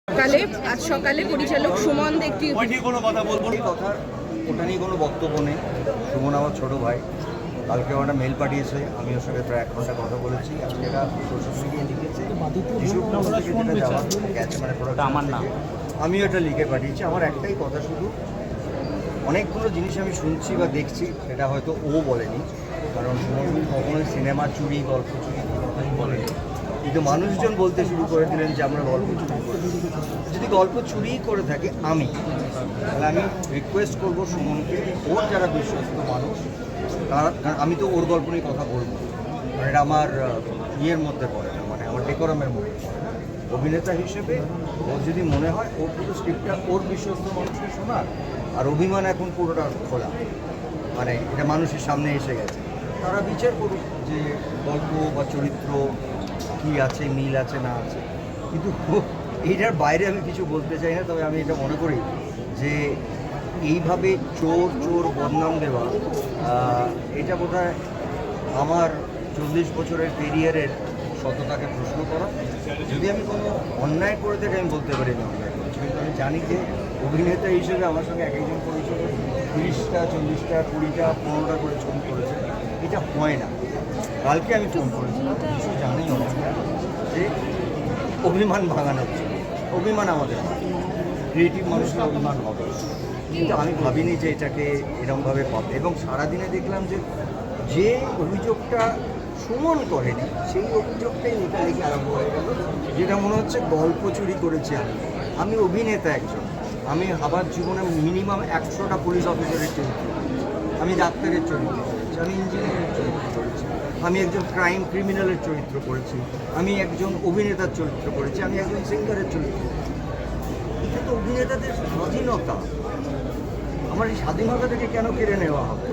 আজ সকালে পরিচালক সুমন দে একটি কোনো কথা বলবো না, কথা ওটা নিয়ে কোনো বক্তব্য নেই। সুমন আমার ছোটো ভাই, কালকে একটা মেল পাঠিয়েছে, আমি ওর সঙ্গে প্রায় 1 ঘন্টা কথা বলেছি। আজকে এটা সোশ্যাল মিডিয়ায় লিখেছে, যিশুপুর থেকে যেটা যাওয়া গেছে, মানে আমার না, আমিও এটা লিখে পাঠিয়েছি। আমার একটাই কথা, শুধু অনেকগুলো জিনিস আমি শুনছি বা দেখছি, সেটা হয়তো ও বলেনি, কারণ সুমন কখনোই সিনেমা চুরি, গল্প চুরি কথাই বলেনি। কিন্তু মানুষজন বলতে শুরু করে দিলেন যে আমরা গল্প চুরি করি। যদি গল্প চুরি করে থাকে তাহলে আমি রিকোয়েস্ট করবো সুমনকে, ওর যারা বিশ্বস্ত মানুষ তারা, কারণ আমি তো ওর গল্প নিয়ে কথা বলবো, মানে এটা আমার ইয়ের মধ্যে পড়ে না, মানে আমার ডেকোরামের মধ্যে পড়ে না। অভিনেতা হিসেবে ওর যদি মনে হয় ওর পুরো স্ক্রিপ্টটা ওর বিশ্বস্ত মানুষকে শোনার, আর অভিমান এখন পুরোটা খোলা, মানে এটা মানুষের সামনে এসে গেছে, তারা বিচার করুক যে গল্প বা চরিত্র কী আছে, মিল আছে না আছে। কিন্তু এইটার বাইরে আমি কিছু বলতে চাই না। তবে আমি এটা মনে করি যে এইভাবে চোর চোর বদনাম দেওয়া, এটা বোধহয় আমার 40 বছরের কেরিয়ারের সততাকে প্রশ্ন করা। যদি আমি কোনো অন্যায় করে থাকি আমি বলতে পারি না অন্যায় করছি, কিন্তু আমি জানি যে অভিনেতা হিসেবে আমার সঙ্গে এক একজন পরিচয় 30টা 40টা 20টা 15টা করে ছবি করেছে, এটা হয় না। কালকে আমি ফোন করেছিলাম, কিছু জানি অনেকটা যে অভিমান ভাঙানোর জন্য। অভিমান আমাদের ক্রিয়েটিভ মানুষের অভিমান হবে, কিন্তু আমি ভাবিনি যে এটাকে এরকমভাবে পাবে। এবং সারাদিনে দেখলাম যে যে অভিযোগটা সুমন করেনি সেই অভিযোগটাই লেখালেখি আরম্ভ হয়ে গেল, যেটা মনে হচ্ছে গল্প চুরি করেছি আমি অভিনেতা একজন। আমি আমার জীবনে মিনিমাম 100টা পুলিশ অফিসারের চরিত্র করেছি, আমি ডাক্তারের চরিত্র করেছি, আমি ইঞ্জিনিয়ারের চরিত্র করেছি, আমি একজন ক্রিমিনালের চরিত্র করেছি, আমি একজন অভিনেতার চরিত্র করেছি, আমি একজন সিঙ্গারের চরিত্র করেছি। এটা তো অভিনেতাদের স্বাধীনতা, আমার এই স্বাধীনতাটাকে কেন কেড়ে নেওয়া হবে?